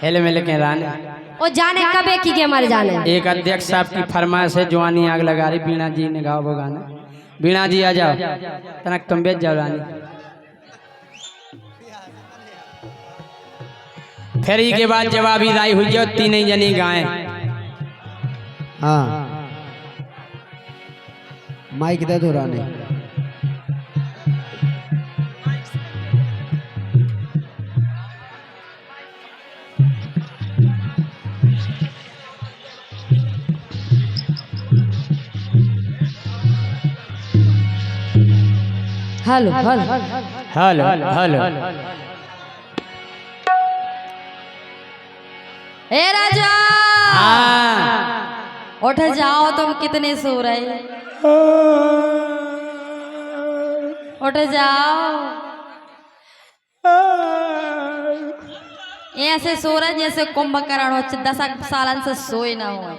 हेले में लेके रानी ओ जाने कबे की के मर जाने। एक अध्यक्ष साहब की फरमाइश है, जवानी आग लगा रही, बीणा जी ने गाओ वो गाना। बीणा जी आ जाओ, तनक तुम बेच जाओ रानी। फिर के बाद जवाबी राय हुई जो तीन जनी गाय। हाँ माइक दे दो रानी। हेलो हेलो हेलो हेलो ए राजा हाँ। उठ जाओ, तुम कितने सो रहे। उठ जाओ, ऐसे सो रहे जैसे कुंभकर्ण हो, 10 सालन से सोए ना हो।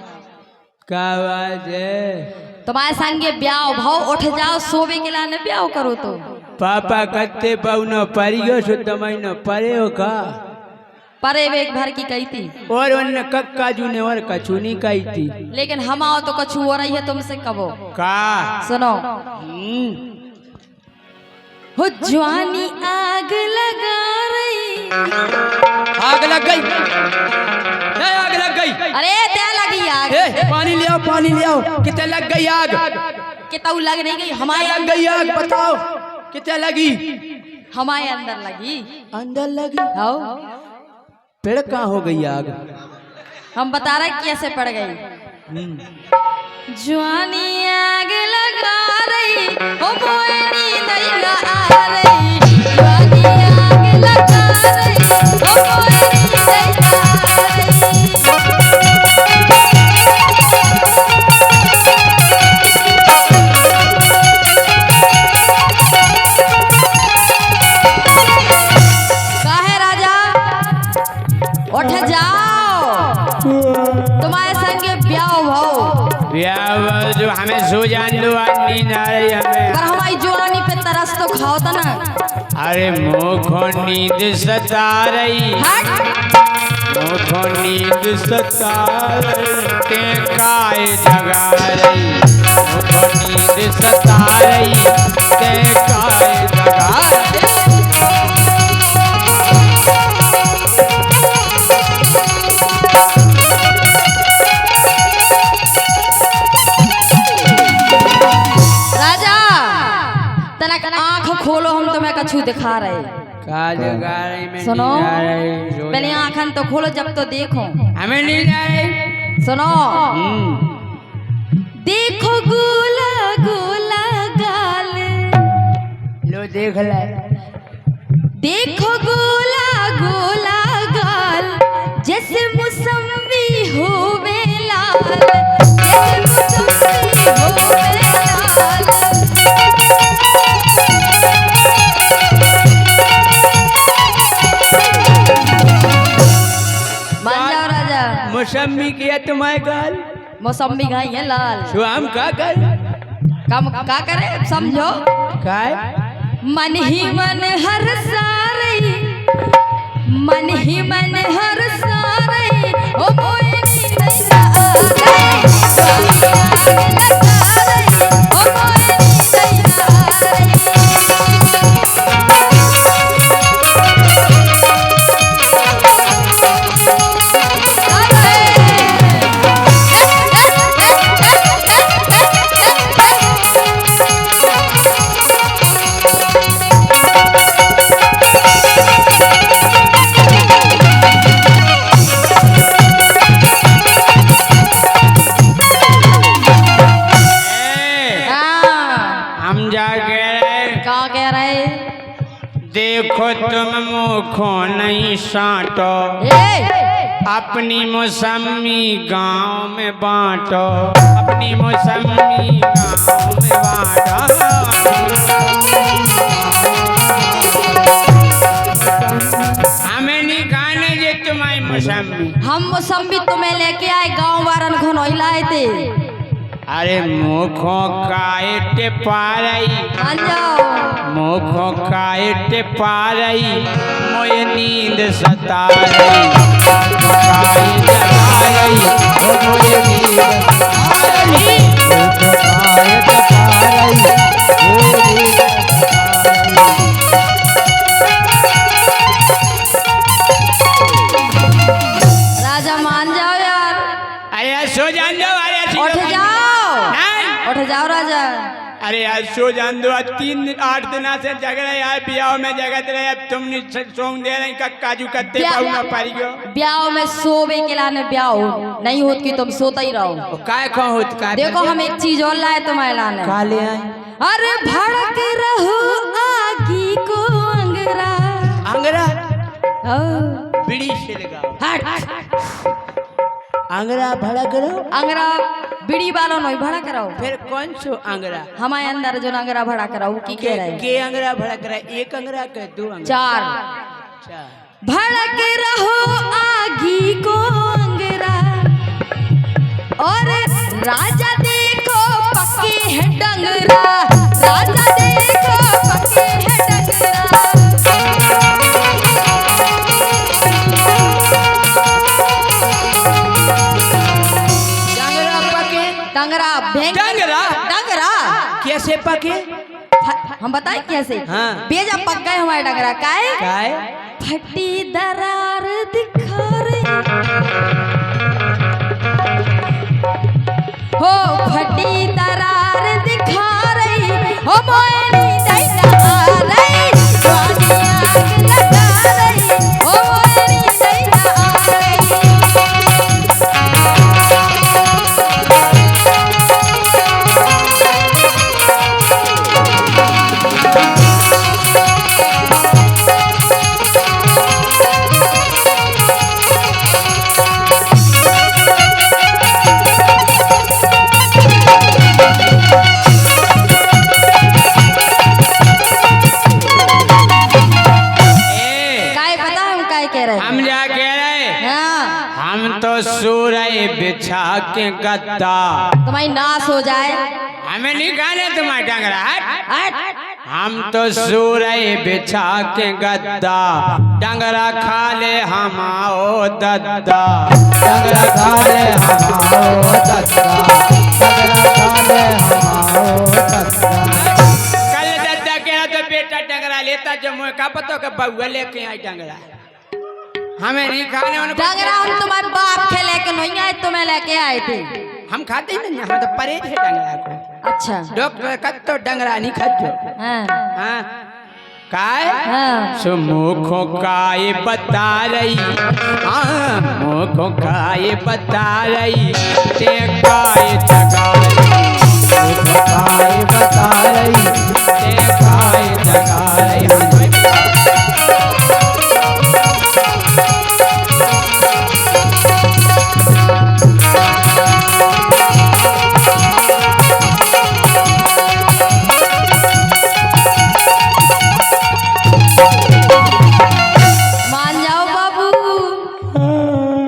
क्या बात है, तुम्हारे संगे ब्याह भाव। उठ जाओ, सोवे के लाने ब्याह करो तो। पापा कत्ते पाउनो परियो सो तमई न परे हो का परे वेग भर की कही थी, और उन कक्का जू ने और कछु नहीं कही थी। लेकिन हम आओ तो कछु हो रही है तुमसे कबो। का सुनो, हो जवानी आग लगा रही। आग लग गई, आग लग गई। अरे क्या लगी आग? पानी ले आओ, पानी ले आओ। कितने लग गई आग? कितना लग नहीं गई? हमारे लग गई आग, बताओ कितने लगी? हमारे अंदर लगी। अंदर लगी? आओ, पेड़ कहाँ हो गई आग? हम बता रहे कैसे पड़ गई। जवानी आग लगा रही, हो मोए नींद ना आ रही। जवानी आग लगा रही, हो मोए नींद ना आ रही। काहे राजा, उठ जाओ, तुम्हारे संगे ब्याह भाव। ब्याह जो हमें सो जान लो, नींद आ रही हमें। पर हमारी जवानी पे तरस तो खाओ था ना। अरे मुझको नींद सता रही, मुझको नींद सता रही, ते काय जगा रही। मुझको नींद सता रही, ते काय जगा रही। आँख खोलो, हम तुम्हें कछु दिखा रहे। सुनो, पहले आँखन तो खोलो, जब तो देखो। हमें नींद आ रही। सुनो, देखो गोला गोला गाल। लो देख ले, देखो गोला गोला गाल, जैसे मौसमी होवे लाल, जैसे मौसमी होवे लाल। मौसमी किया तुम्हारे गाल, मौसमी गाई है लाल। हम का कर कम का करे समझो। काय मन ही मन हर सारे, मन ही मन हर सारे, ओ मोए नींद ना आ रही। जवानी आग लगा रही, ओ मोए नींद ना आ रही। देखो तुम मुखो नहीं साटो, अपनी मौसमी गांव में बांटो। अपनी मौसमी गांव में बांटो। हमें नहीं खाने जे तुम्हारी मौसमी। हम मौसमी तुम्हें लेके आए, गांव वारन को नहिलाए थे। अरे मुखो काटे पारई, मुखो काटे पारई, मोए नींद सता रही काई जगा रही ओ मोए नींद सता रही काहे जगा रही ओ नींद राजा मान जाओ यार, अरे यार सो जान दो अरे ऐसी उठ बात जाओ, नहीं। उठ जाओ राजा। अरे यार सो जान दो आज 8 दिन से जग रहे यार ब्याह में जगत रहे अब तुम सोंग दे रही का काजू कत्ते पाऊंगा पारी गयो ब्याह में सोवे के लाने ब्याह हो नहीं होत कि तुम सोता ही रहो। काय कौन होत काय देखो हम एक चीज और लाए तुम्हारे लाने। काले आए अरे भड़क रहो आगी को अंगरा। अंगरा ओ, बीड़ी से लगाओ हट अंगरा भड़ा करो अंगरा बीड़ी वालों नहीं भड़ा कराओ। फिर कौन सो अंगरा हमारे अंदर जो अंगरा भड़ा कराओ की कह रहे हैं? के अंगरा भड़क रहा है एक अंगरा के दो अंगरा 4 भड़क रहो आगी को अंगरा और राजा देखो पक्के है डंगरा। राजा देखो पक्के है डंगरा। डंगरा पके डंगरा डंगरा डंगरा कैसे पके हम बताए कैसे? हाँ। बेजा पक गए हमारे डंगरा काहे? काय फटी दरार दिखा रही हो, फटी दरार दिखा रही हो, मोयनी दैया आ रही, जवानी आग लगा रही हो, मोयनी दैया आ रही। हम क्या कह रहे हाँ। हम तो सो रहे बिछा के गद्दा तुम्हारी नाश हो जाए। हमें नहीं खाने तुम्हारे डंगरा हट। हम तो सो रहे बिछा के गद्दा डंगरा खा ले हमाओ दद्दा डंगरा खा ले हमाओ दद्दा डंगरा खा ले हमाओ दद्दा। कल दद्दा कह रहा तो बेटा डंगरा लेता जो मुझे का पता कि बउआ लेके आई डंगरा हमें नहीं खाने उनको डंगरा हम तुम्हारे बाप के लेके नहीं आए, तुम्हें लेके आए थे। हम खाते ही नहीं, हम तो परहेज है डंगरा को। अच्छा डॉक्टर कद तो डंगरा नहीं खाते हाँ। हाँ काय हाँ। सो मुखों का ये बता रही हाँ मुखों का ये बता रही ते काय जगा रही मुखों का ये बता रही ते काय जगा रही मान जाओ बाबू,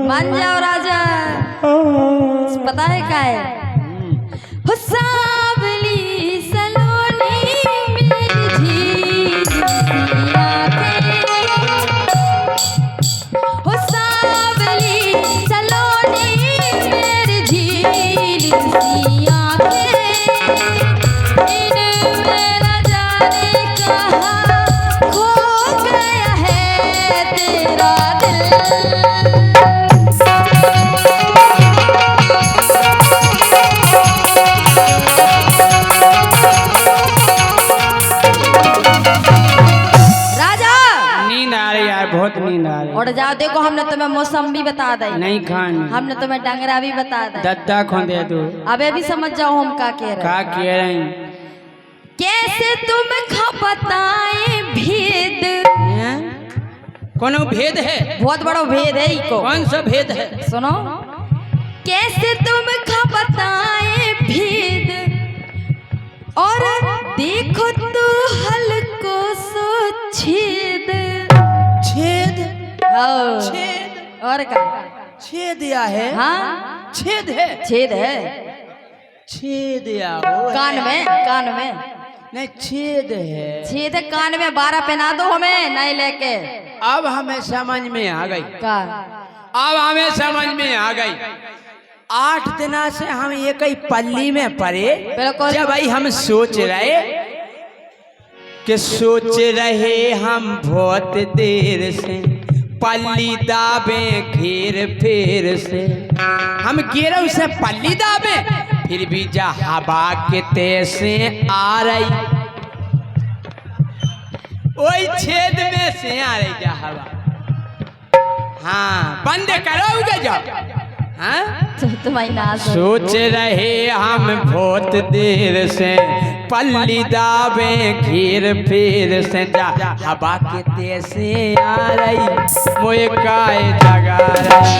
मान जाओ राजा। पता है क्या है? हो सांवली सलोनी मेरी झील आंखें, हो सांवली सलोनी मेरी झील सी आंखें, इनमें न जाने कहाँ खो गया है तेरा दिल। नींद आ रही यार बहुत नींद आ रही उठ जाओ। देखो हमने तुम्हें मौसम भी बता दी, नहीं खानी हमने तुम्हें डंगरा भी बता दी। दद्दा खो दे दो अबे भी समझ जाओ हम क्या कह रहे का हैं। कह रही कैसे तुम बताए भेद, कोनो भेद है बहुत बड़ा भेद है इको। कौन सा भेद है सुनो, कैसे तुम बताए भेद और देखो तो हल्को सो छेद। छेद हाँ। छेद और क्या? छेद या है हाँ छेद है छेद है छेद या हो कान में, कान में। नहीं छेद है। छेद कान में 12 पहना दो हमें नहीं लेके। अब हमें समझ में आ गई। का अब हमें समझ में आ गई। 8 दिना से हम एक ही पल्ली में पड़े। बिल्कुल। जब भाई हम सोच रहे हम बहुत देर से पल्ली दाबे घेर फेर से। हम गिरव से पल्ली दाबे फिर भी जा हवा के तेज से आ रही। वही छेद में से आ रही जा हवा। हाँ बंद करोगे जब। हाँ तुम्हारी नाज सोच रहे हम बहुत देर से पल्ली दाबे घेर फेर से जा हवा के तेज से आ रही मोए काय जगा रही।